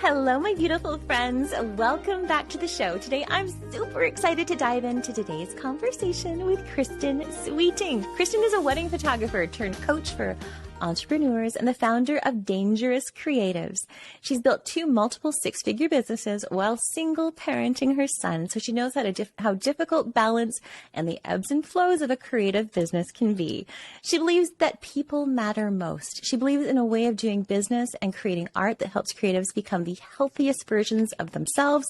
Hello, my beautiful friends. Welcome back to the show. Today, I'm super excited to dive into today's conversation with Kristin Sweeting. Kristin is a wedding photographer turned coach for entrepreneurs and the founder of Dangerous Creatives. She's built 2 multiple 6-figure businesses while single parenting her son, so she knows how difficult balance and the ebbs and flows of a creative business can be. She believes that people matter most. She believes in a way of doing business and creating art that helps creatives become the healthiest versions of themselves,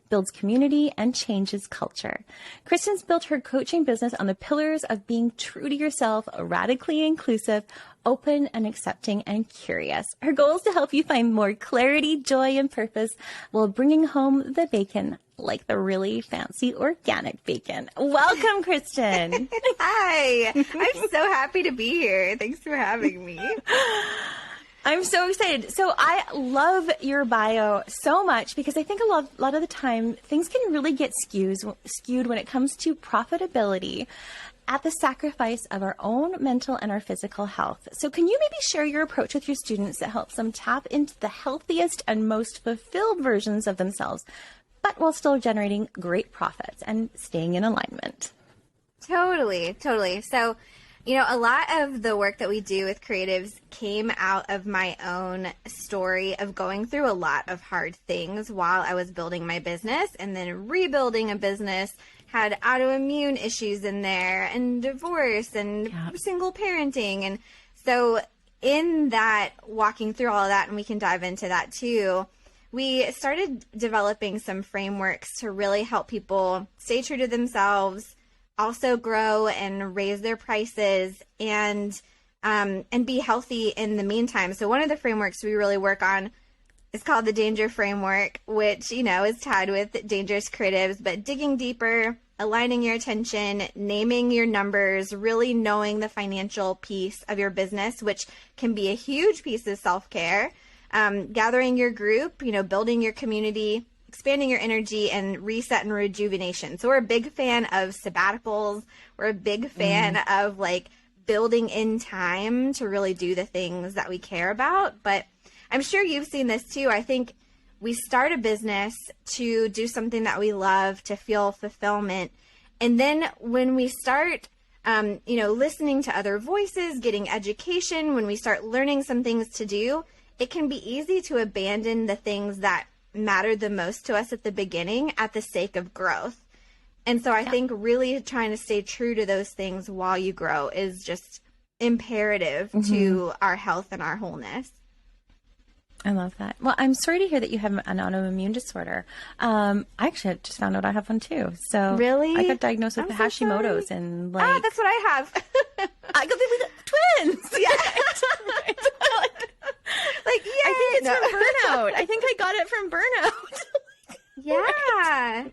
builds community, and changes culture. Kristin's built her coaching business on the pillars of being true to yourself, radically inclusive, open and accepting, and curious. Her goal is to help you find more clarity, joy, and purpose while bringing home the bacon, like the really fancy organic bacon. Welcome, Kristin. Hi. I'm so happy to be here. Thanks for having me. I'm so excited. So I love your bio so much because I think a lot of the time things can really get skewed when it comes to profitability at the sacrifice of our own mental and our physical health. So can you maybe share your approach with your students that helps them tap into the healthiest and most fulfilled versions of themselves, but while still generating great profits and staying in alignment? Totally. So, a lot of the work that we do with creatives came out of my own story of going through a lot of hard things while I was building my business and then rebuilding a business. Had autoimmune issues in there and divorce and single parenting. And so in that, walking through all of that, and we can dive into that too, we started developing some frameworks to really help people stay true to themselves, also grow and raise their prices, and be healthy in the meantime. So one of the frameworks we really work on is called the Danger Framework, which, is tied with Dangerous Creatives, but digging deeper, aligning your attention, naming your numbers, really knowing the financial piece of your business, which can be a huge piece of self-care, gathering your group, building your community, expanding your energy, and reset and rejuvenation. So we're a big fan of sabbaticals. We're a big fan of building in time to really do the things that we care about. But I'm sure you've seen this too. I think we start a business to do something that we love, to feel fulfillment. And then when we start, listening to other voices, getting education, when we start learning some things to do, it can be easy to abandon the things that matter the most to us at the beginning at the sake of growth. And so I think really trying to stay true to those things while you grow is just imperative to our health and our wholeness. I love that. Well, I'm sorry to hear that you have an autoimmune disorder. I actually just found out I have one too. So really, I got diagnosed with Hashimoto's, and that's what I have. I got the twins. Yeah. Right. Yeah. I think it's from burnout. I think I got it from burnout. Yeah,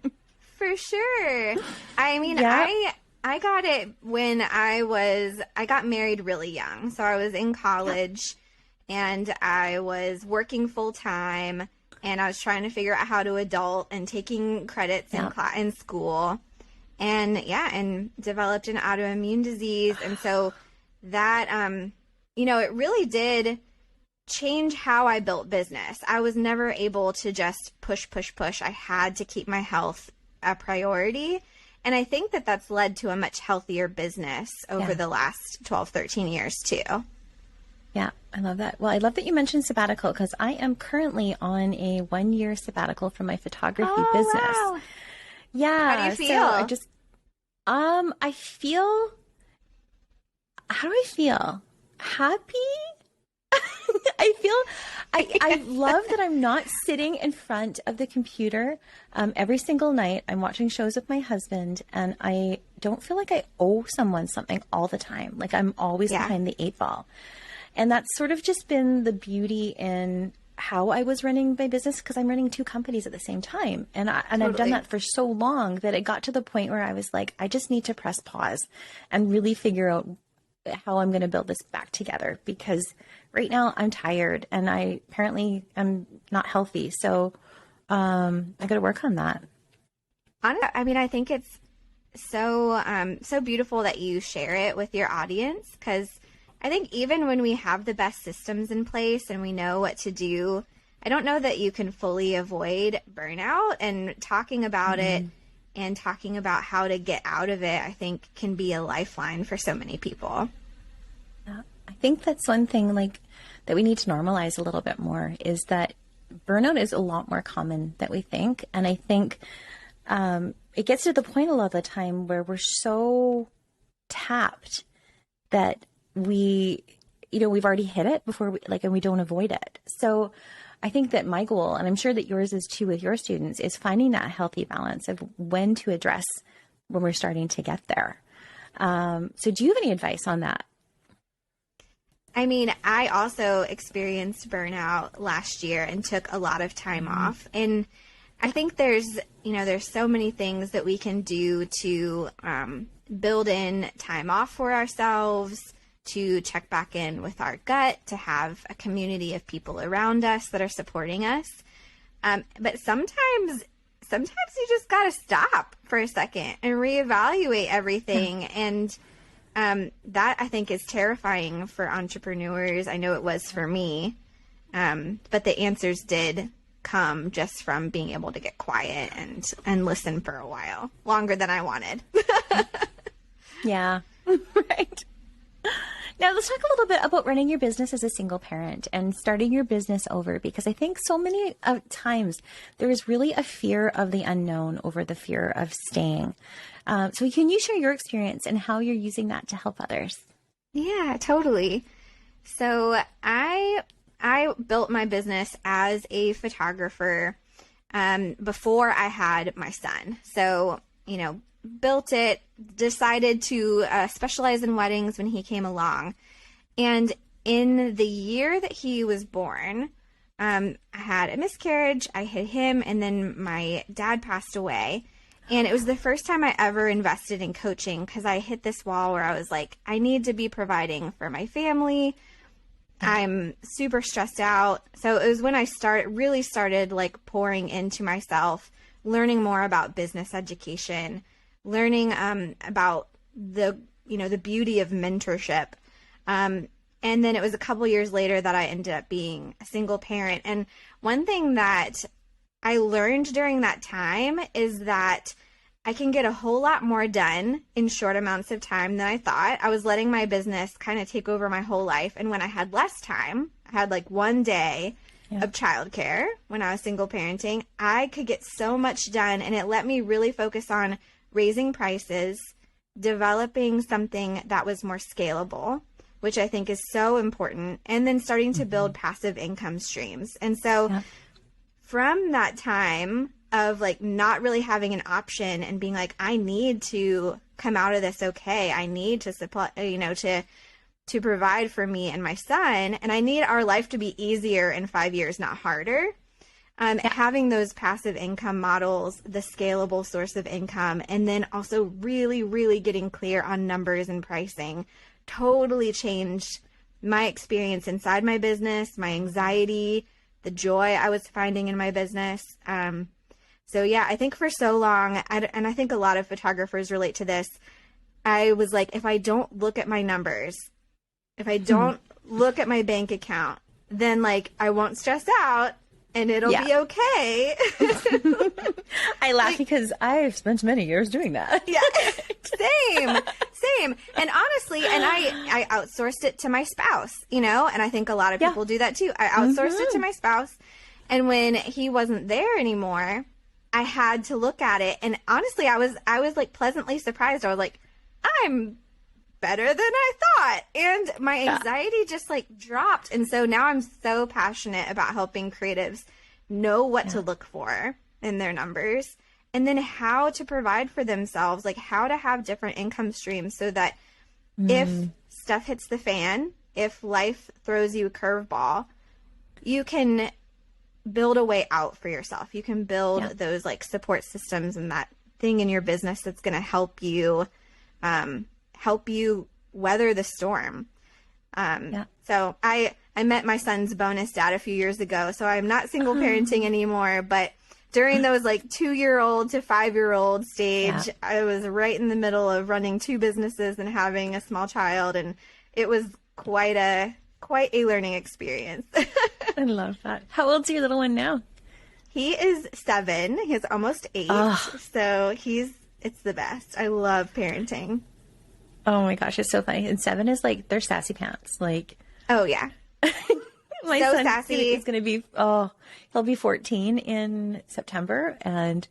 for sure. I mean, I got it when I got married really young. So I was in college. And I was working full time, and I was trying to figure out how to adult and taking credits in school, and developed an autoimmune disease. And so that, it really did change how I built business. I was never able to just push. I had to keep my health a priority. And I think that that's led to a much healthier business over the last 12, 13 years too. Yeah, I love that. Well, I love that you mentioned sabbatical because I am currently on a 1-year sabbatical from my photography business. Wow. Yeah. How do you feel? So I just, how do I feel? Happy? I love that I'm not sitting in front of the computer every single night. I'm watching shows with my husband, and I don't feel like I owe someone something all the time. Like I'm always behind the 8 ball. And that's sort of just been the beauty in how I was running my business, because I'm running 2 companies at the same time. And I've done that for so long that it got to the point where I was like, I just need to press pause and really figure out how I'm going to build this back together, because right now I'm tired and I apparently am not healthy. So I got to work on that. I mean, I think it's so beautiful that you share it with your audience, because I think even when we have the best systems in place and we know what to do, I don't know that you can fully avoid burnout, and talking about it and talking about how to get out of it, I think can be a lifeline for so many people. Yeah. I think that's one thing like that we need to normalize a little bit more, is that burnout is a lot more common than we think. And I think it gets to the point a lot of the time where we're so tapped that we've already hit it before and we don't avoid it. So I think that my goal, and I'm sure that yours is too with your students, is finding that healthy balance of when to address when we're starting to get there. So do you have any advice on that? I mean, I also experienced burnout last year and took a lot of time off. And I think there's so many things that we can do to build in time off for ourselves, to check back in with our gut, to have a community of people around us that are supporting us. But sometimes you just got to stop for a second and reevaluate everything. And that, I think, is terrifying for entrepreneurs. I know it was for me. But the answers did come just from being able to get quiet and listen for a while, longer than I wanted. Yeah, right. Now let's talk a little bit about running your business as a single parent and starting your business over, because I think so many times there is really a fear of the unknown over the fear of staying. So can you share your experience and how you're using that to help others? Yeah, totally. So I built my business as a photographer before I had my son. So, built it, decided to specialize in weddings when he came along. And in the year that he was born, I had a miscarriage, I hit him, and then my dad passed away. And it was the first time I ever invested in coaching, because I hit this wall where I was like, I need to be providing for my family. I'm super stressed out. So it was when I really started like pouring into myself, learning more about business education, learning about the beauty of mentorship. And then it was a couple years later that I ended up being a single parent. And one thing that I learned during that time is that I can get a whole lot more done in short amounts of time than I thought. I was letting my business kind of take over my whole life. And when I had less time, I had like one day of childcare when I was single parenting, I could get so much done, and it let me really focus on raising prices, developing something that was more scalable, which I think is so important, and then starting to build passive income streams. And so from that time of like not really having an option and being like, I need to come out of this okay, I need to supply, to provide for me and my son, and I need our life to be easier in 5 years, not harder. Having those passive income models, the scalable source of income, and then also really, really getting clear on numbers and pricing totally changed my experience inside my business, my anxiety, the joy I was finding in my business. So yeah, I think for so long, and I think a lot of photographers relate to this, I was like, if I don't look at my numbers, if I don't look at my bank account, then like I won't stress out. And it'll be okay. I laugh because I've spent many years doing that. Yeah, same. And honestly, and I outsourced it to my spouse, and I think a lot of people do that too. I outsourced it to my spouse. And when he wasn't there anymore, I had to look at it. And honestly, I was like pleasantly surprised. I was like, I'm better than I thought. And my anxiety just like dropped. And so now I'm so passionate about helping creatives know what to look for in their numbers, and then how to provide for themselves, like how to have different income streams so that if stuff hits the fan, if life throws you a curveball, you can build a way out for yourself. You can build those like support systems and that thing in your business that's going to help you weather the storm. So I met my son's bonus dad a few years ago, so I'm not single parenting anymore, but during those like 2-year-old to 5-year-old stage, I was right in the middle of running 2 businesses and having a small child, and it was quite a learning experience. I love that. How old's your little one now? He is 7. He's almost 8. So it's the best. I love parenting. Oh my gosh, it's so funny. And 7 is like, they're sassy pants. Like, oh yeah. My so son sassy. is going to be, he'll be 14 in September. And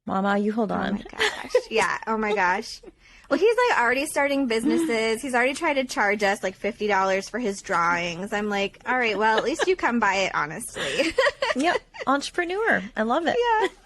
Mama, you hold on. Oh my gosh. Yeah. Oh my gosh. Well, he's like already starting businesses. He's already tried to charge us like $50 for his drawings. I'm like, all right, well, at least you come by it honestly. Yep. Entrepreneur. I love it.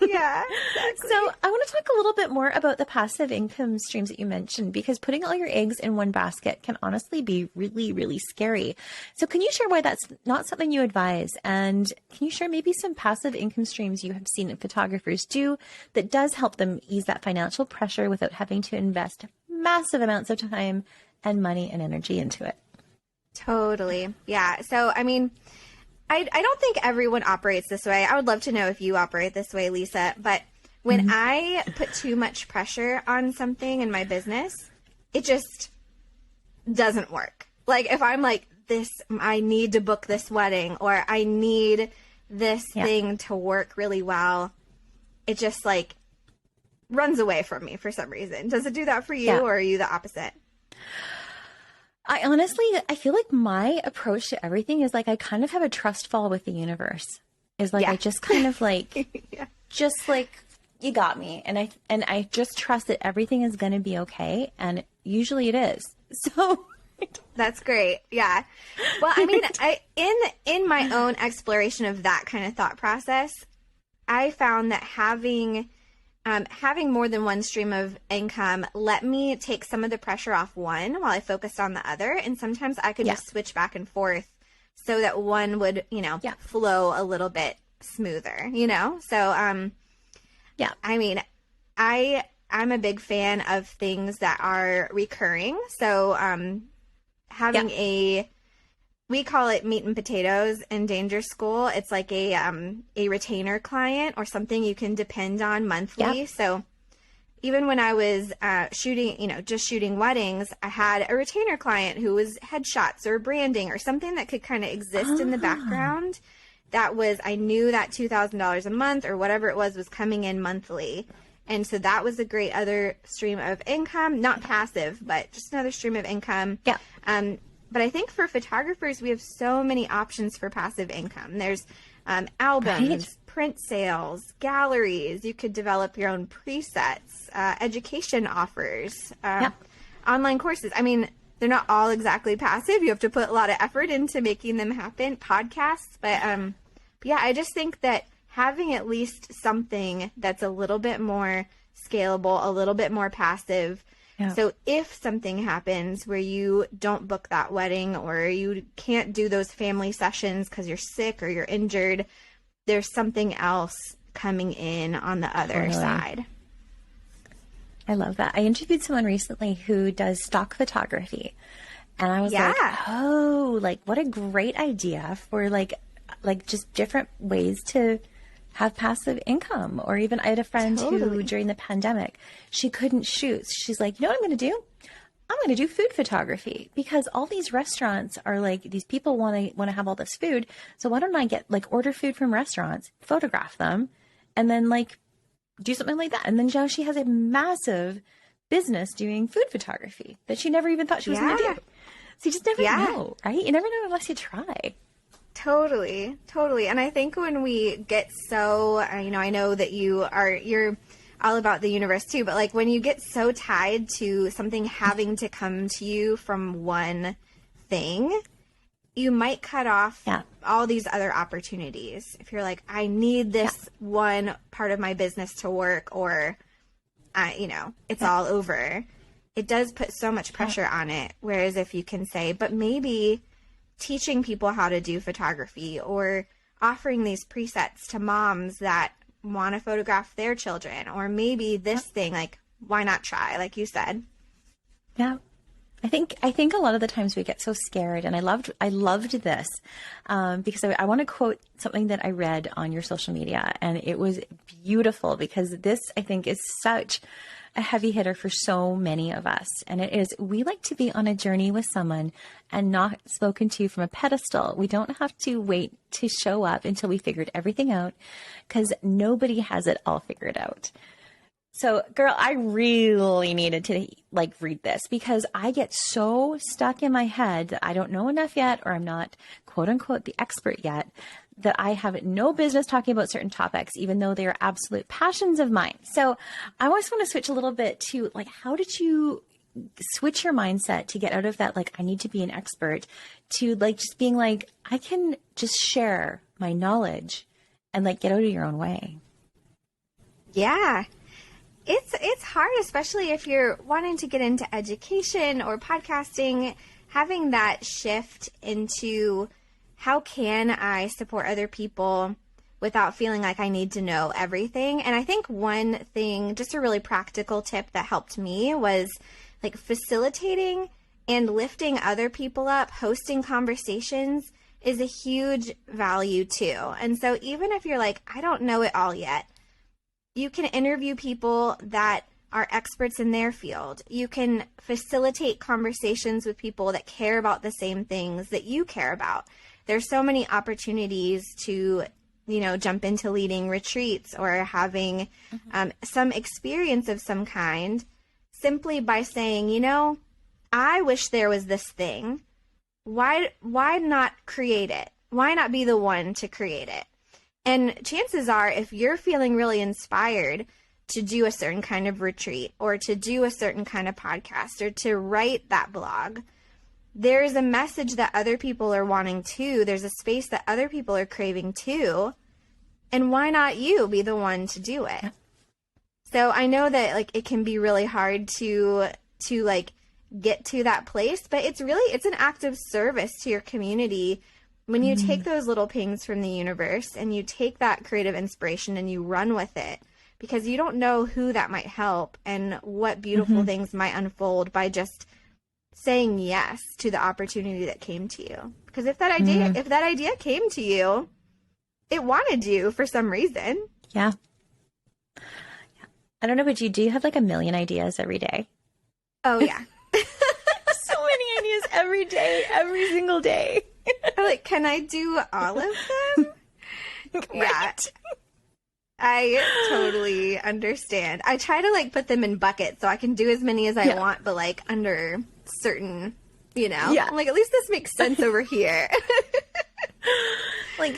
Yeah. Exactly. So I want to talk a little bit more about the passive income streams that you mentioned, because putting all your eggs in one basket can honestly be really, really scary. So can you share why that's not something you advise? And can you share maybe some passive income streams you have seen photographers do that does help them ease that financial pressure without having to invest massive amounts of time and money and energy into it? Totally. Yeah. So, I mean, I don't think everyone operates this way. I would love to know if you operate this way, Lisa. But when I put too much pressure on something in my business, it just doesn't work. Like if I'm like this, I need to book this wedding, or I need this thing to work really well, it just like runs away from me for some reason. Does it do that for you, or are you the opposite? I feel like my approach to everything is like I kind of have a trust fall with the universe. Is like I just kind of like just like you got me, and I just trust that everything is going to be okay, and usually it is. So that's great. Yeah. Well, I mean, in my own exploration of that kind of thought process, I found that having more than one stream of income let me take some of the pressure off one while I focused on the other. And sometimes I could just switch back and forth so that one would, flow a little bit smoother, So, I mean, I'm a big fan of things that are recurring. So, having we call it meat and potatoes in Danger School. It's like a retainer client or something you can depend on monthly. Yep. So even when I was just shooting weddings, I had a retainer client who was headshots or branding or something that could kind of exist in the background. I knew that $2,000 a month or whatever it was coming in monthly. And so that was a great other stream of income, not passive, but just another stream of income. Yeah. But I think for photographers, we have so many options for passive income. There's albums, print sales, galleries. You could develop your own presets, education offers, online courses. I mean, they're not all exactly passive. You have to put a lot of effort into making them happen. Podcasts. But I just think that having at least something that's a little bit more scalable, a little bit more passive. Yeah. So if something happens where you don't book that wedding or you can't do those family sessions because you're sick or you're injured, there's something else coming in on the other side. I love that. I interviewed someone recently who does stock photography. And I was like, what a great idea for like just different ways to have passive income. Or even I had a friend who during the pandemic, she couldn't shoot. She's like, you know what I'm going to do? I'm going to do food photography because all these restaurants are like, these people want to have all this food. So why don't I order food from restaurants, photograph them, and then do something like that. And then now she has a massive business doing food photography that she never even thought she was going to do. So you just never know, right? You never know unless you try. Totally. And I think when we get so, I know that you're all about the universe too, but when you get so tied to something having to come to you from one thing, you might cut off all these other opportunities. If you're like, I need this one part of my business to work, or, it's all over. It does put so much pressure on it. Whereas if you can say, but maybe teaching people how to do photography or offering these presets to moms that want to photograph their children, or maybe this thing, why not try, like you said? Yeah. I think a lot of the times we get so scared, and I loved this because I want to quote something that I read on your social media, and it was beautiful because this, I think, is such a heavy hitter for so many of us. And it is, we like to be on a journey with someone and not spoken to from a pedestal. We don't have to wait to show up until we figured everything out, because nobody has it all figured out. So girl, I really needed to read this, because I get so stuck in my head that I don't know enough yet, or I'm not quote unquote the expert yet, that I have no business talking about certain topics, even though they are absolute passions of mine. So I always want to switch a little bit to how did you switch your mindset to get out of that, I need to be an expert, to just being I can just share my knowledge and get out of your own way. Yeah. It's hard, especially if you're wanting to get into education or podcasting, having that shift into how can I support other people without feeling like I need to know everything. And I think one thing, just a really practical tip that helped me, was facilitating and lifting other people up, hosting conversations is a huge value too. And so even if you're I don't know it all yet, you can interview people that are experts in their field. You can facilitate conversations with people that care about the same things that you care about. There's so many opportunities to, jump into leading retreats or having some experience of some kind, simply by saying, I wish there was this thing. Why not create it? Why not be the one to create it? And chances are, if you're feeling really inspired to do a certain kind of retreat, or to do a certain kind of podcast, or to write that blog, there's a message that other people are wanting too. There's a space that other people are craving too. And why not you be the one to do it? So I know that it can be really hard to get to that place, but it's an act of service to your community when you take those little pings from the universe and you take that creative inspiration and you run with it, because you don't know who that might help and what beautiful things might unfold by just saying yes to the opportunity that came to you. Because if that idea came to you, it wanted you for some reason. Yeah. I don't know, but do you have a million ideas every day? Oh yeah. So many ideas every day, every single day. Can I do all of them? Right. Yeah. I totally understand. I try to put them in buckets so I can do as many as I want, but under certain, Yeah. at least this makes sense over here.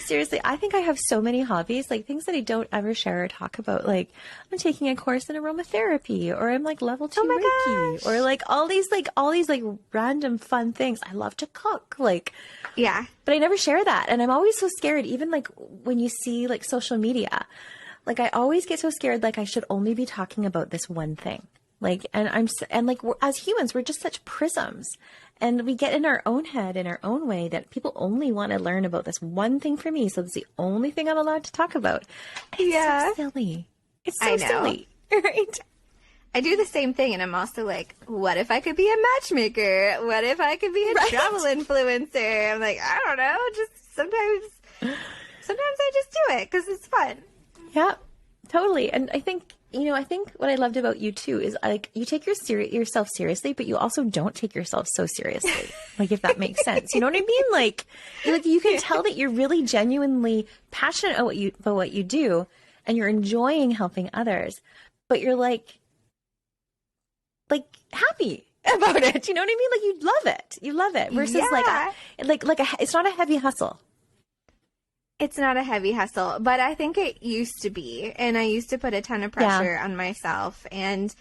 Seriously, I think I have so many hobbies, things that I don't ever share or talk about. I'm taking a course in aromatherapy, or I'm level 2 Reiki, or all these random fun things. I love to cook, yeah. But I never share that. And I'm always so scared, even when you see social media, I always get so scared, I should only be talking about this one thing. As humans, we're just such prisms, and we get in our own head, in our own way, that people only want to learn about this one thing for me. So it's the only thing I'm allowed to talk about. It's so silly. It's so silly. Right? I do the same thing, and I'm also what if I could be a matchmaker? What if I could be a travel influencer? I'm I don't know. Just sometimes I just do it because it's fun. Yeah, totally. And I think what I loved about you too is you take yourself seriously, but you also don't take yourself so seriously. If that makes sense, you know what I mean? You can tell that you're really genuinely passionate about what you do, and you're enjoying helping others, but you're happy about it. You know what I mean? You love it versus it's not a heavy hustle. It's not a heavy hustle, but I think it used to be, and I used to put a ton of pressure on myself. And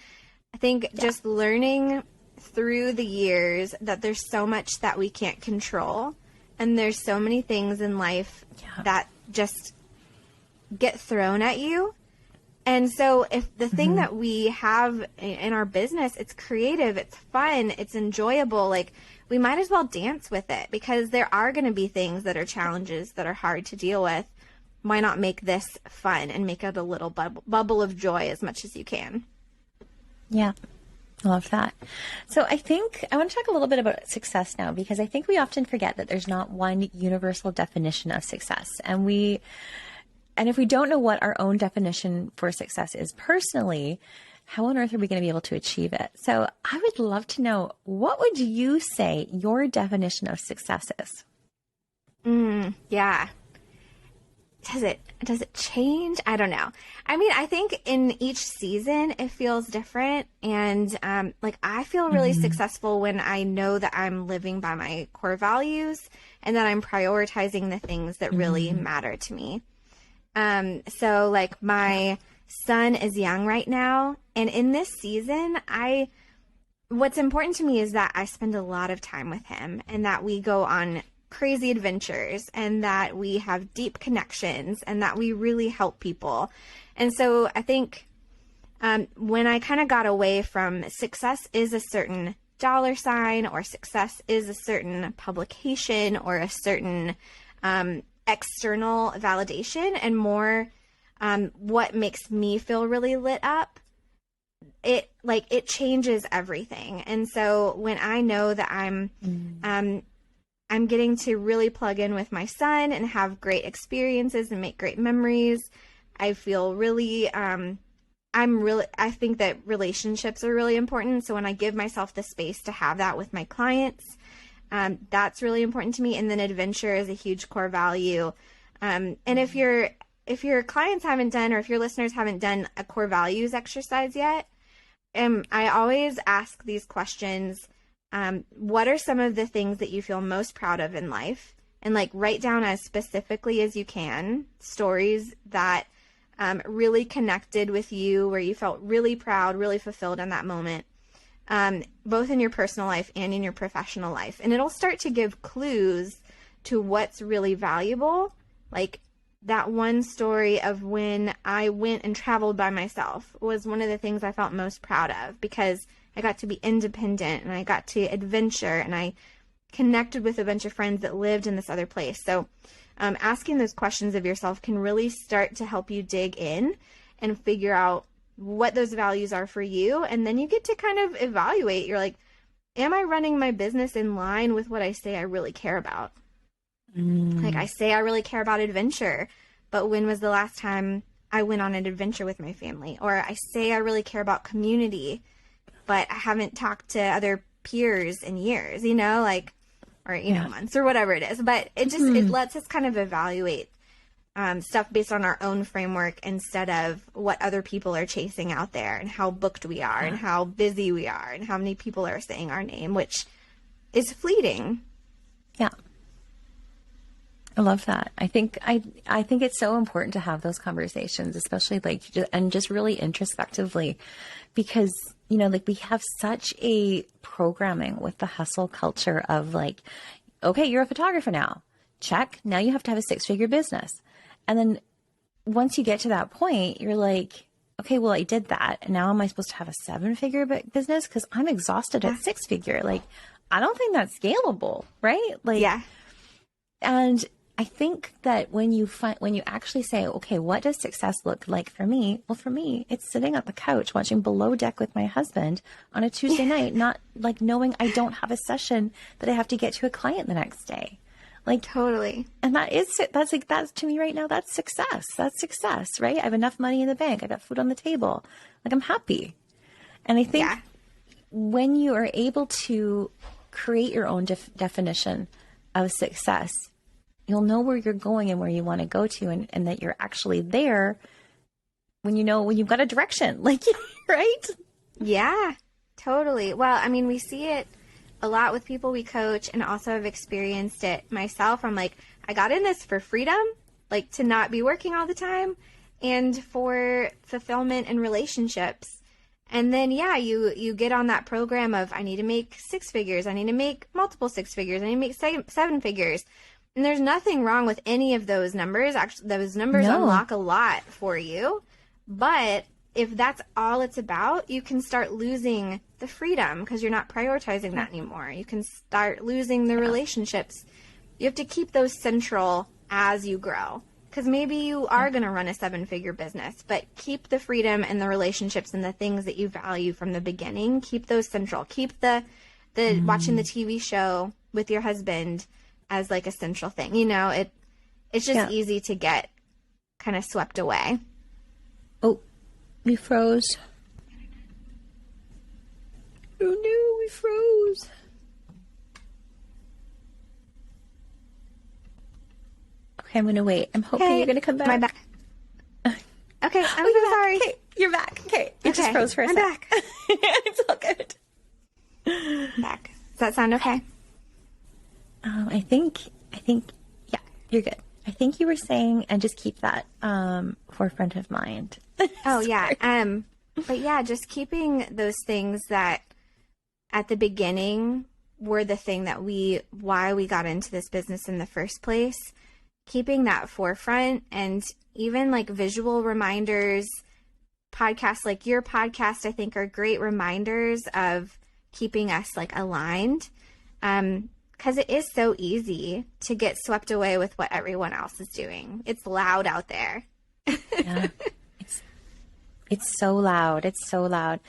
I think just learning through the years that there's so much that we can't control, and there's so many things in life that just get thrown at you. And so if the thing that we have in our business, it's creative, it's fun, it's enjoyable, we might as well dance with it, because there are going to be things that are challenges that are hard to deal with. Why not make this fun and make it a little bubble of joy as much as you can? Yeah, I love that. So I think I want to talk a little bit about success now, because I think we often forget that there's not one universal definition of success. And if we don't know what our own definition for success is personally, how on earth are we going to be able to achieve it? So I would love to know, what would you say your definition of success is? Yeah. Does it change? I don't know. I mean, I think in each season it feels different. And like I feel really successful when I know that I'm living by my core values and that I'm prioritizing the things that really matter to me. So like my son is young right now, and in this season, what's important to me is that I spend a lot of time with him and that we go on crazy adventures and that we have deep connections and that we really help people. And so I think when I kind of got away from success is a certain dollar sign, or success is a certain publication or a certain external validation, and more what makes me feel really lit up, it changes everything. And so when I know that I'm getting to really plug in with my son and have great experiences and make great memories, I feel really, I think that relationships are really important. So when I give myself the space to have that with my clients, that's really important to me. And then adventure is a huge core value. And if your clients haven't done, or if your listeners haven't done a core values exercise yet, I always ask these questions. What are some of the things that you feel most proud of in life? And like write down as specifically as you can stories that really connected with you, where you felt really proud, really fulfilled in that moment, both in your personal life and in your professional life. And it'll start to give clues to what's really valuable. Like that one story of when I went and traveled by myself was one of the things I felt most proud of, because I got to be independent and I got to adventure and I connected with a bunch of friends that lived in this other place. So asking those questions of yourself can really start to help you dig in and figure out what those values are for you. And then you get to kind of evaluate. You're like, am I running my business in line with what I say I really care about? Like I say I really care about adventure, but when was the last time I went on an adventure with my family? Or I say I really care about community, but I haven't talked to other peers in years, like, or, months or whatever it is. But it just, it lets us kind of evaluate stuff based on our own framework instead of what other people are chasing out there, and how booked we are and how busy we are and how many people are saying our name, which is fleeting. Yeah. I love that. I think it's so important to have those conversations, especially and just really introspectively, because, we have such a programming with the hustle culture of like, okay, you're a photographer now. Check. Now you have to have a 6-figure business. And then once you get to that point, you're like, okay, well, I did that. And now am I supposed to have a 7-figure business? Because I'm exhausted at 6-figure. Like, I don't think that's scalable, right? Like, yeah. And I think that when you actually say, okay, what does success look like for me? Well, for me, it's sitting on the couch watching Below Deck with my husband on a Tuesday night, not like knowing I don't have a session that I have to get to a client the next day. Like, totally. And that's to me right now, that's success. That's success, right? I have enough money in the bank. I got food on the table. Like, I'm happy. And I think when you are able to create your own definition of success, you'll know where you're going and where you want to go to, and that you're actually there when you've got a direction, like, right? Yeah, totally. Well, I mean, we see it a lot with people we coach, and also have experienced it myself. I'm like, I got in this for freedom, like to not be working all the time, and for fulfillment and relationships. And then, you get on that program of, I need to make 6 figures. I need to make multiple 6 figures. I need to make 7 figures. And there's nothing wrong with any of those numbers. Actually, those numbers unlock a lot for you. But if that's all it's about, you can start losing the freedom because you're not prioritizing that anymore. You can start losing the relationships. You have to keep those central as you grow, because maybe you are going to run a 7-figure business, but keep the freedom and the relationships and the things that you value from the beginning. Keep those central. Keep the watching the TV show with your husband as like a central thing. It's just easy to get kind of swept away. Oh, you froze. Oh no, we froze. Okay, I'm going to wait. I'm hoping you're going to come back. Am I back? Okay, I'm you're so sorry. Okay, you're back. Okay, it just froze for a I'm sec. back. It's all good. I'm back. Does that sound okay? I think, yeah, you're good. I think you were saying, and just keep that forefront of mind. Oh, yeah. But yeah, just keeping those things that at the beginning were the thing that why we got into this business in the first place, keeping that forefront, and even like visual reminders, podcasts like your podcast, I think are great reminders of keeping us like aligned. Because it is so easy to get swept away with what everyone else is doing. It's loud out there. Yeah. It's so loud. It's so loud.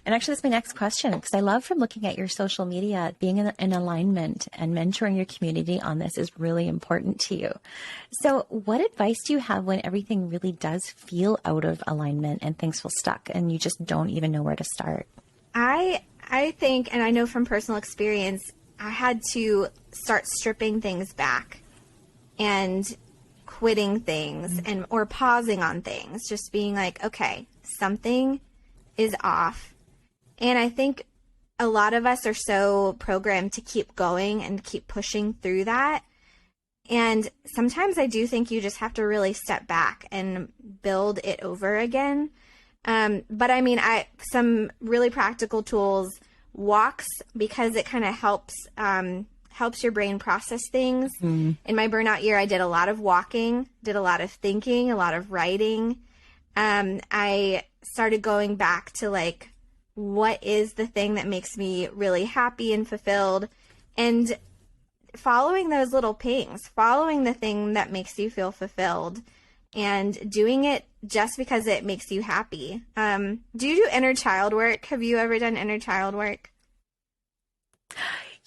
And actually, that's my next question, because I love from looking at your social media, being in alignment and mentoring your community on this is really important to you. So what advice do you have when everything really does feel out of alignment and things feel stuck and you just don't even know where to start? I think, and I know from personal experience, I had to start stripping things back and quitting things or pausing on things, just being like, okay, something is off. And I think a lot of us are so programmed to keep going and keep pushing through that. And sometimes I do think you just have to really step back and build it over again. But I mean, some really practical tools, walks, because it kind of helps your brain process things. In my burnout year, I did a lot of walking, did a lot of thinking, a lot of writing. I started going back to like, what is the thing that makes me really happy and fulfilled, and following those little pings, following the thing that makes you feel fulfilled and doing it just because it makes you happy. Do you do inner child work? Have you ever done inner child work?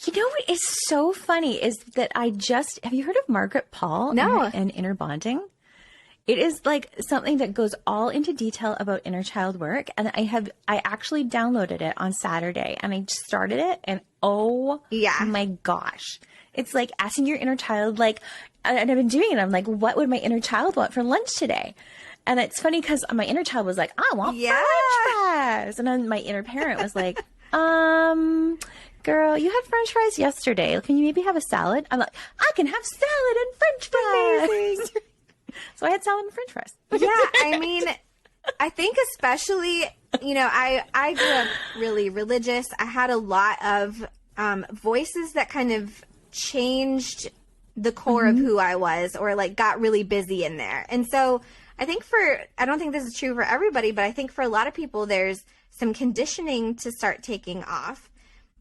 You know what is so funny is that have you heard of Margaret Paul? No. And inner bonding? It is like something that goes all into detail about inner child work. And I actually downloaded it on Saturday and I started it, and oh my gosh. It's like asking your inner child, like, and I've been doing it. I'm like, what would my inner child want for lunch today? And it's funny because my inner child was like, I want French fries. And then my inner parent was like, girl, you had French fries yesterday. Can you maybe have a salad? I'm like, I can have salad and French fries. Amazing. So I had salad and French fries. Yeah, I mean, I think especially, I grew up really religious. I had a lot of voices that kind of changed the core of who I was, or like got really busy in there. And so I think I don't think this is true for everybody, but I think for a lot of people, there's some conditioning to start taking off.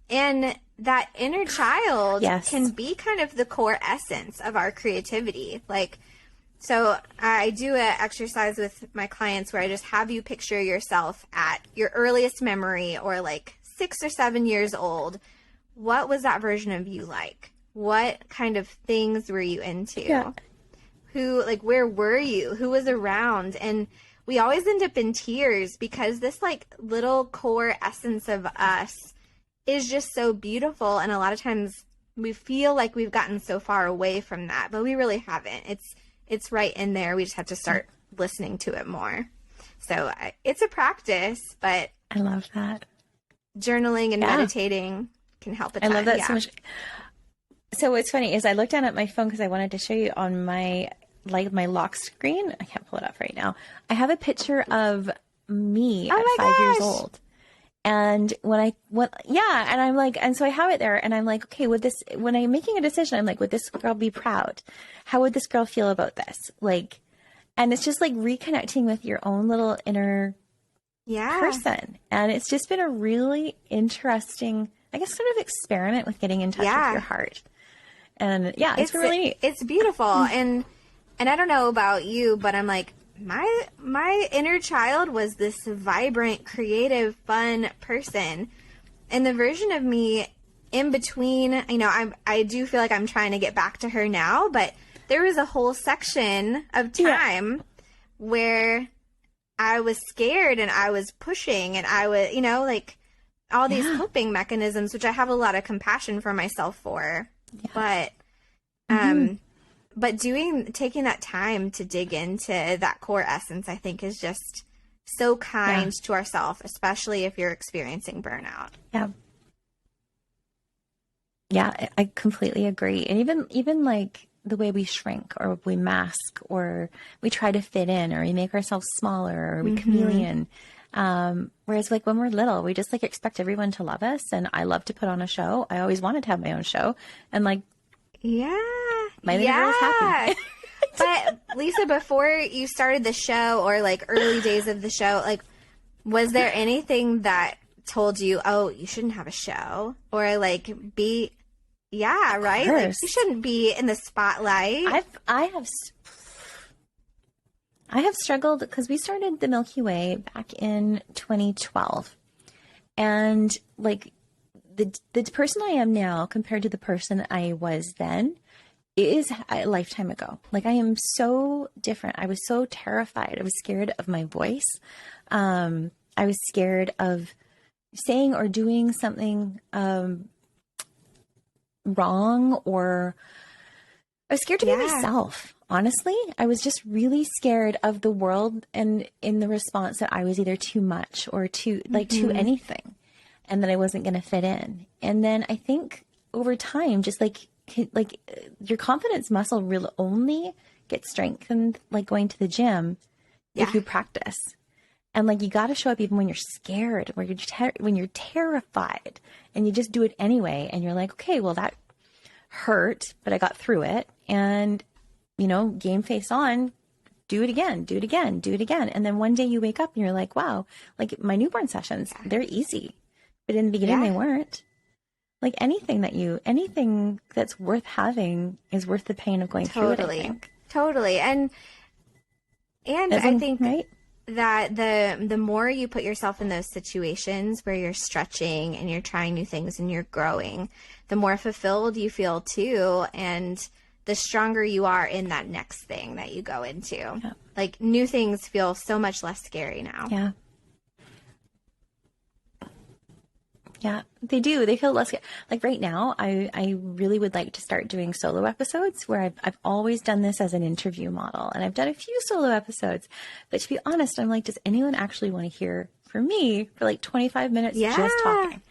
And that inner child can be kind of the core essence of our creativity. Like, so I do an exercise with my clients where I just have you picture yourself at your earliest memory, or like 6 or 7 years old. What was that version of you like? What kind of things were you into? Yeah. Where were you? Who was around? And we always end up in tears because this like little core essence of us is just so beautiful. And a lot of times we feel like we've gotten so far away from that, but we really haven't. It's right in there. We just have to start listening to it more. So it's a practice, but I love that. Journaling and meditating can help a ton. I love that so much. So what's funny is I looked down at my phone because I wanted to show you on my lock screen. I can't pull it up right now. I have a picture of me at 5 years old. And and I'm like, and so I have it there, and I'm like, okay, when I'm making a decision, I'm like, would this girl be proud? How would this girl feel about this? Like, and it's just like reconnecting with your own little inner person. And it's just been a really interesting, I guess, sort of experiment with getting in touch with your heart. And it's been really neat. It's beautiful. And I don't know about you, but I'm like, my inner child was this vibrant, creative, fun person. And the version of me in between, I do feel like I'm trying to get back to her now, but there was a whole section of time where I was scared and I was pushing and I was, all these coping mechanisms, which I have a lot of compassion for myself for. Yeah. But taking that time to dig into that core essence, I think is just so kind to ourselves, especially if you're experiencing burnout. Yeah. Yeah, I completely agree. And even like the way we shrink or we mask or we try to fit in or we make ourselves smaller or we chameleon. Whereas like when we're little, we just like expect everyone to love us. And I love to put on a show. I always wanted to have my own show. And like, my little girl's happy. But Lisa, before you started the show or like early days of the show, like, was there anything that told you, oh, you shouldn't have a show or like right? Like you shouldn't be in the spotlight. I have struggled because we started the Milky Way back in 2012, and like the person I am now compared to the person I was then is a lifetime ago. Like I am so different. I was so terrified. I was scared of my voice. I was scared of saying or doing something wrong, or I was scared to be myself. Honestly, I was just really scared of the world and in the response that I was either too much or too too anything, and that I wasn't going to fit in. And then I think over time, just like your confidence muscle really only gets strengthened like going to the gym if you practice. And like you got to show up even when you're scared, when you're terrified, and you just do it anyway. And you're like, okay, well that hurt, but I got through it. And game face on, do it again. And then one day you wake up and you're like, wow, like my newborn sessions, they're easy, but in the beginning they weren't. Like anything that's worth having is worth the pain of going through it, I think. Totally. And I think that the more you put yourself in those situations where you're stretching and you're trying new things and you're growing, the more fulfilled you feel too, and the stronger you are in that next thing that you go into. Yeah. Like new things feel so much less scary now. Yeah. Yeah, they do. They feel less like right now. I really would like to start doing solo episodes where I've always done this as an interview model, and I've done a few solo episodes. But to be honest, I'm like, does anyone actually want to hear from me for like 25 minutes just talking?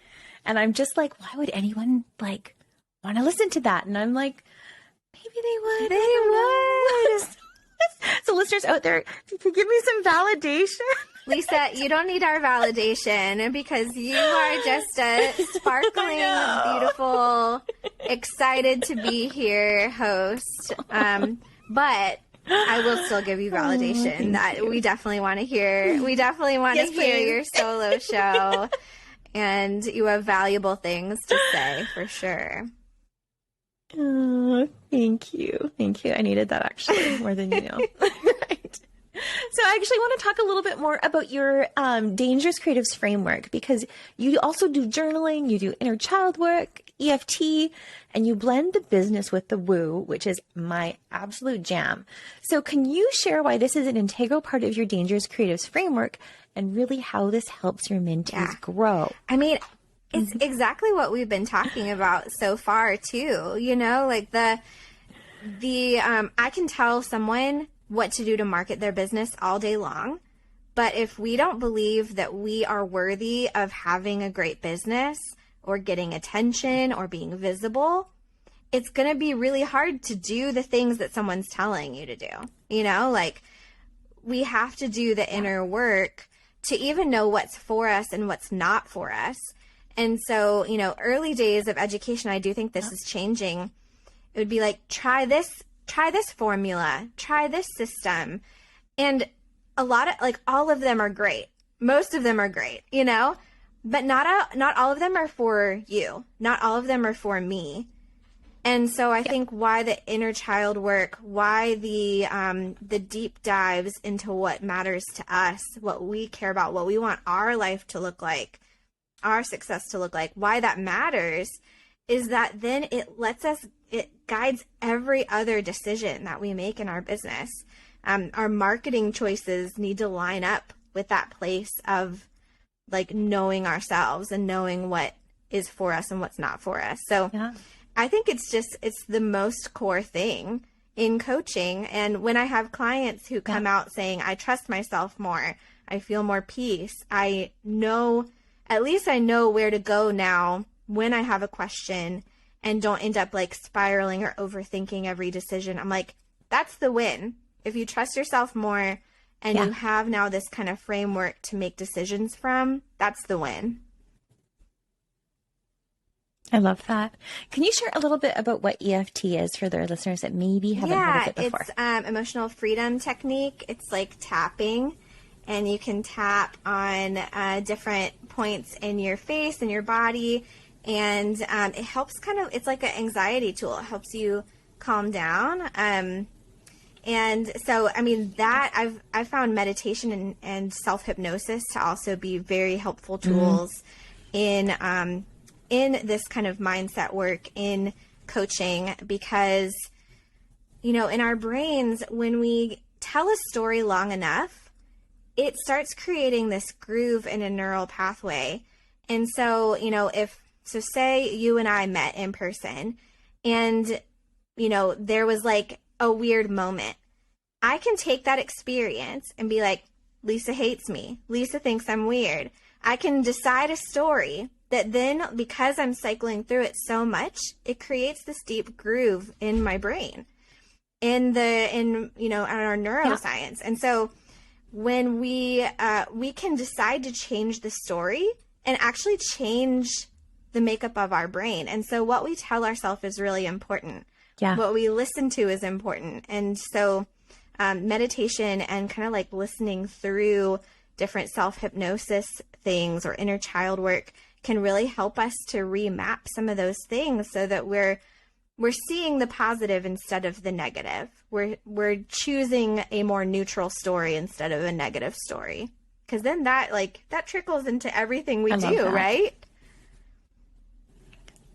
And I'm just like, why would anyone like want to listen to that? And I'm like, maybe they would. They would. So listeners out there, if you could give me some validation. Lisa, you don't need our validation because you are just a sparkling, beautiful, excited to be here host. But I will still give you validation that we definitely want to hear. We definitely want to hear your solo show. And you have valuable things to say for sure. Oh, thank you. Thank you. I needed that actually more than you know. Right. So I actually want to talk a little bit more about your Dangerous Creatives framework, because you also do journaling, you do inner child work, EFT, and you blend the business with the woo, which is my absolute jam. So can you share why this is an integral part of your Dangerous Creatives framework and really how this helps your mentees grow? I mean, it's exactly what we've been talking about so far too. Like I can tell someone what to do to market their business all day long. But if we don't believe that we are worthy of having a great business or getting attention or being visible, it's going to be really hard to do the things that someone's telling you to do. Like we have to do the inner work to even know what's for us and what's not for us. And so, early days of education, I do think this is changing. It would be like, try this formula, try this system. And a lot of, like, all of them are great. Most of them are great, but not all of them are for you. Not all of them are for me. And so I think why the inner child work, why the deep dives into what matters to us, what we care about, what we want our life to look like, our success to look like, why that matters is that then it guides every other decision that we make in our business. Our marketing choices need to line up with that place of like knowing ourselves and knowing what is for us and what's not for us. So I think it's the most core thing in coaching. And when I have clients who come out saying, I trust myself more, I feel more peace, at least I know where to go now when I have a question and don't end up like spiraling or overthinking every decision. I'm like, that's the win. If you trust yourself more and you have now this kind of framework to make decisions from, that's the win. I love that. Can you share a little bit about what EFT is for their listeners that maybe haven't heard of it before? It's emotional freedom technique. It's like tapping, and you can tap on different points in your face and your body, and it helps it's like an anxiety tool. It helps you calm down. And so, I mean, that I've found meditation and self-hypnosis to also be very helpful tools in this kind of mindset work in coaching, because, you know, in our brains, when we tell a story long enough, it starts creating this groove in a neural pathway. And so, you know, say you and I met in person and, you know, there was like a weird moment, I can take that experience and be like, Lisa hates me. Lisa thinks I'm weird. I can decide a story that then, because I'm cycling through it so much, it creates this deep groove in my brain, in our neuroscience. And so when we can decide to change the story and actually change the makeup of our brain. And so what we tell ourselves is really important. Yeah. What we listen to is important. And so meditation and kind of like listening through different self-hypnosis things or inner child work can really help us to remap some of those things so that we're seeing the positive instead of the negative. We're choosing a more neutral story instead of a negative story. Because then that trickles into everything we do, right?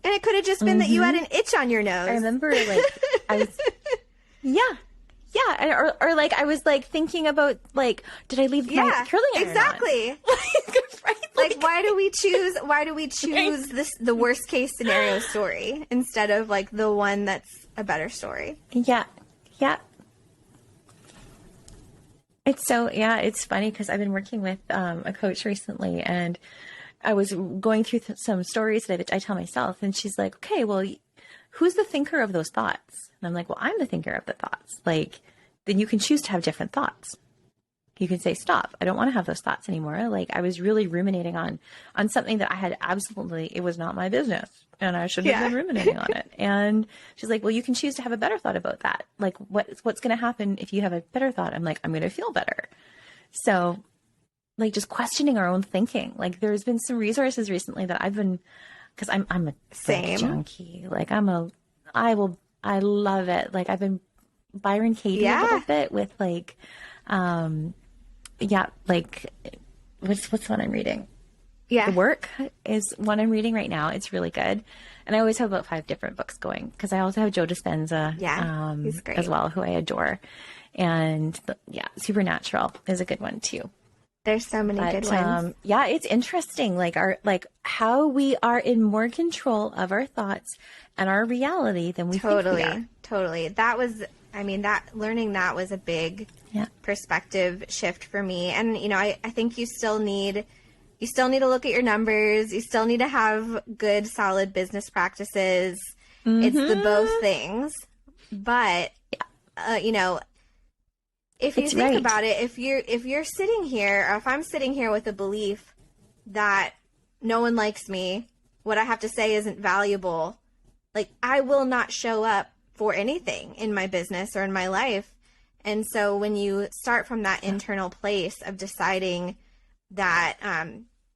And it could have just been that you had an itch on your nose. I remember, Yeah, or like I was like thinking about like, did I leave my curling iron exactly. on? Right? Like why do we choose the worst case scenario story instead of like the one that's a better story? Yeah. It's funny because I've been working with a coach recently, and I was going through some stories that I tell myself, and she's like, okay, well, who's the thinker of those thoughts? And I'm like, well, I'm the thinker of the thoughts. Like, then you can choose to have different thoughts. You can say, stop, I don't want to have those thoughts anymore. Like, I was really ruminating on something that I had it was not my business, and I shouldn't have been ruminating on it. And she's like, well, you can choose to have a better thought about that. Like, what's going to happen if you have a better thought? I'm like, I'm going to feel better. So like just questioning our own thinking. Like there's been some resources recently that I've been, cause I'm a book junkie. Like I love it. Like I've been Byron Katie a little bit with like, like what's one I'm reading? The Work is one I'm reading right now. It's really good. And I always have about 5 different books going because I also have Joe Dispenza he's great. as well, who I adore. And Supernatural is a good one too. There's so many good ones. It's interesting. Like how we are in more control of our thoughts and our reality than we think we are. Totally. Learning that was a big perspective shift for me. And, I think you still need to look at your numbers. You still need to have good, solid business practices. Mm-hmm. It's the both things. But, if you think about it, if you're sitting here, or if I'm sitting here with a belief that no one likes me, what I have to say isn't valuable, like I will not show up for anything in my business or in my life. And so when you start from that internal place of deciding that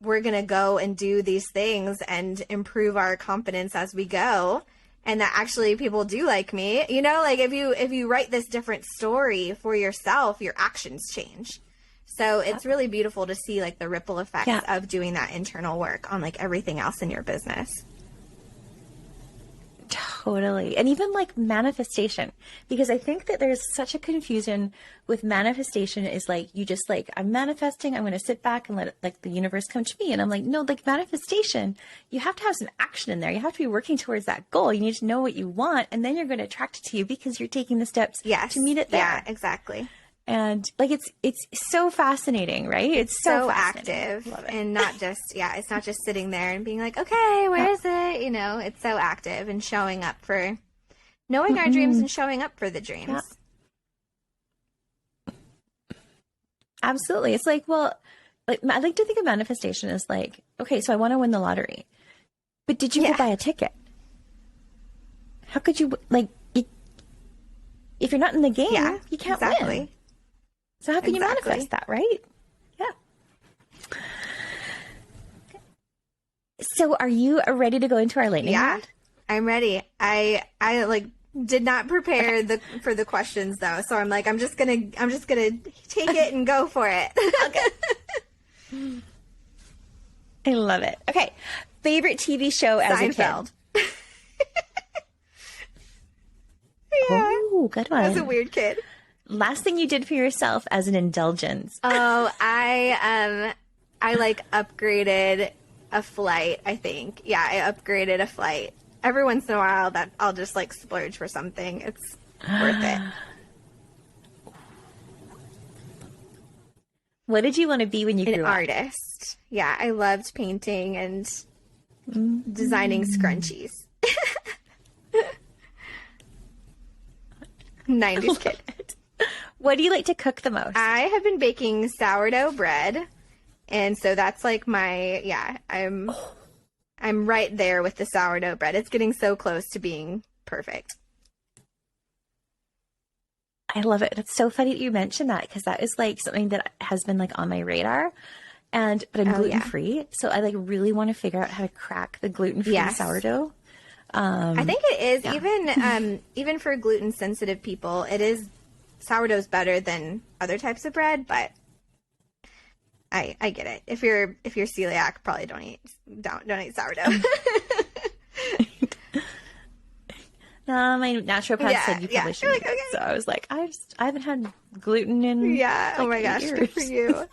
we're going to go and do these things and improve our confidence as we go, and that actually people do like me, like if you write this different story for yourself, your actions change. So it's really beautiful to see like the ripple effects of doing that internal work on like everything else in your business. Totally. And even like manifestation, because I think that there's such a confusion with manifestation is like, you just like, I'm manifesting, I'm going to sit back and let it, like the universe come to me. And I'm like, no, like manifestation, you have to have some action in there. You have to be working towards that goal. You need to know what you want, and then you're going to attract it to you because you're taking the steps to meet it there. Yeah, exactly. And like, it's so fascinating, right? It's so active and not just, it's not just sitting there and being like, okay, where is it? You know, it's so active and showing up for knowing our dreams and showing up for the dreams. Yeah. Absolutely. It's like, well, like I like to think of manifestation as like, okay, so I want to win the lottery, but did you go buy a ticket? How could you, like, if you're not in the game, you can't win. So how can you manifest that, right? Yeah. So are you ready to go into our lightning round? I'm ready. I like did not prepare for the questions though. So I'm like, I'm just gonna take it and go for it. Okay. I love it. Okay. Favorite TV show as a kid? Oh, good one. As a weird kid. Last thing you did for yourself as an indulgence? Oh, I like upgraded a flight, I think. Yeah, I upgraded a flight. Every once in a while that I'll just like splurge for something. It's worth it. What did you want to be when you grew up? An artist. Yeah, I loved painting and designing scrunchies. 90s kid. What do you like to cook the most? I have been baking sourdough bread, and so that's like my I'm right there with the sourdough bread. It's getting so close to being perfect. I love it. It's so funny that you mentioned that, because that is like something that has been like on my radar. But I'm gluten free, so I like really want to figure out how to crack the gluten free sourdough. I think it is even for gluten sensitive people. It is sourdough's better than other types of bread, but I get it. If you're celiac, probably don't eat sourdough. My naturopath said you probably shouldn't. Like, okay. So I was like, I haven't had gluten in oh my gosh, years. Good for you.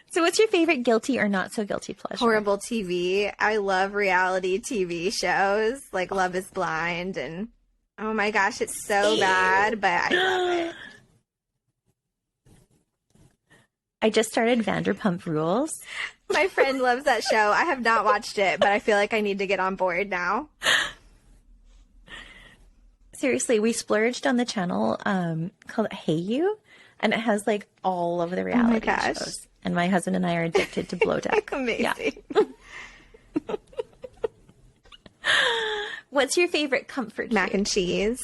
So what's your favorite guilty or not so guilty pleasure? Horrible TV. I love reality TV shows like Love is Blind, and oh my gosh, it's so bad, but I love it. I just started Vanderpump Rules. My friend loves that show. I have not watched it, but I feel like I need to get on board now. Seriously, we splurged on the channel called Hey You, and it has like all of the reality shows. And my husband and I are addicted to Below Deck. Amazing. Yeah. What's your favorite comfort food? Mac and cheese.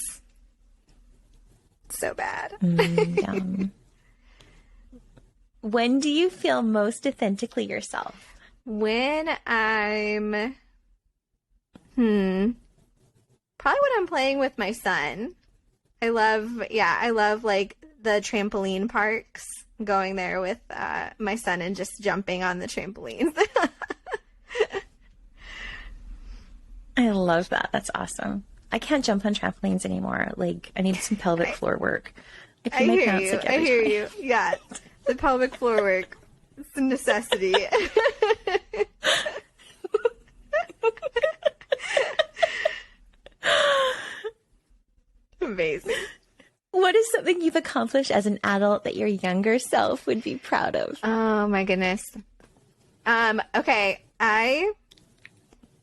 So bad. Yum. When do you feel most authentically yourself? When I'm probably when I'm playing with my son. I love like the trampoline parks, going there with my son and just jumping on the trampolines. I love that. That's awesome. I can't jump on trampolines anymore. Like, I need some pelvic floor work. I hear you. Yeah. The pelvic floor work. It's a necessity. Amazing. What is something you've accomplished as an adult that your younger self would be proud of? Oh my goodness. Okay. I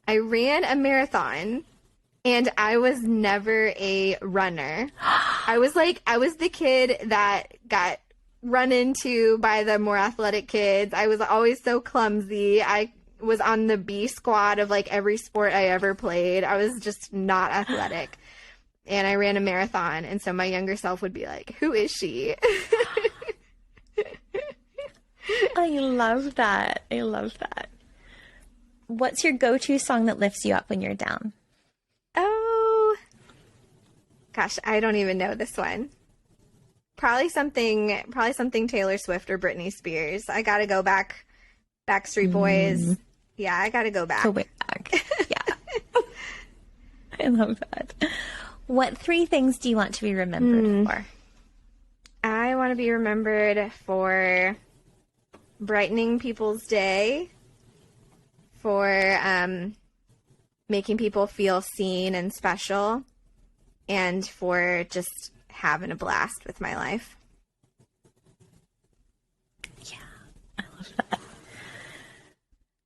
ran a marathon, and I was never a runner. I was the kid that got run into by the more athletic kids. I was always so clumsy. I was on the B squad of like every sport I ever played. I was just not athletic. And I ran a marathon, and so my younger self would be like, who is she? I love that. I love that. What's your go-to song that lifts you up when you're down? Oh, gosh, I don't even know this one. Probably something Taylor Swift or Britney Spears. I gotta go back. Backstreet Boys. Yeah, I gotta go back. Go back. Yeah. I love that. What 3 things do you want to be remembered for? I want to be remembered for brightening people's day, for making people feel seen and special, and for just having a blast with my life. Yeah, I love that.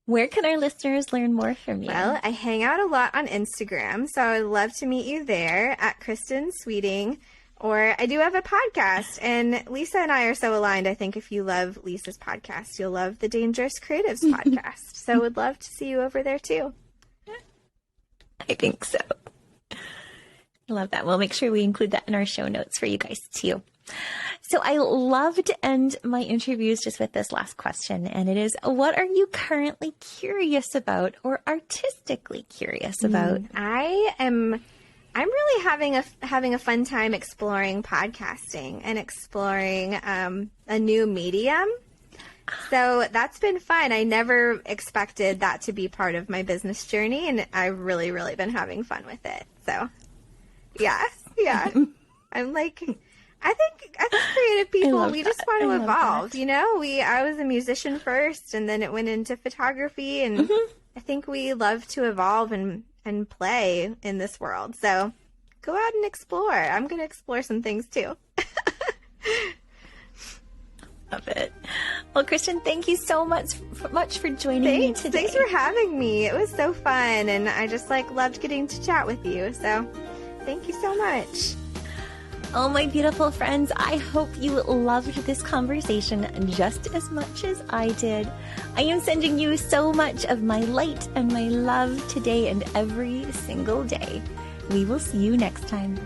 Where can our listeners learn more from you? Well, I hang out a lot on Instagram, so I would love to meet you there at Kristin Sweeting. Or I do have a podcast, and Lisa and I are so aligned. I think if you love Lisa's podcast, you'll love the Dangerous Creatives podcast. So would love to see you over there too. I think so. I love that. We'll make sure we include that in our show notes for you guys too. So I love to end my interviews just with this last question, and it is, what are you currently curious about or artistically curious about? I'm really having a fun time exploring podcasting and exploring a new medium. So that's been fun. I never expected that to be part of my business journey, and I've really, really been having fun with it. So, yeah. I'm like, I think creative people, we just want to evolve. You know, I was a musician first, and then it went into photography, and I think we love to evolve and play in this world. So go out and explore. I'm going to explore some things too. Love it. Well, Kristin, thank you so much for joining me today. Thanks for having me. It was so fun, and I just loved getting to chat with you. So thank you so much. Oh, my beautiful friends, I hope you loved this conversation just as much as I did. I am sending you so much of my light and my love today and every single day. We will see you next time.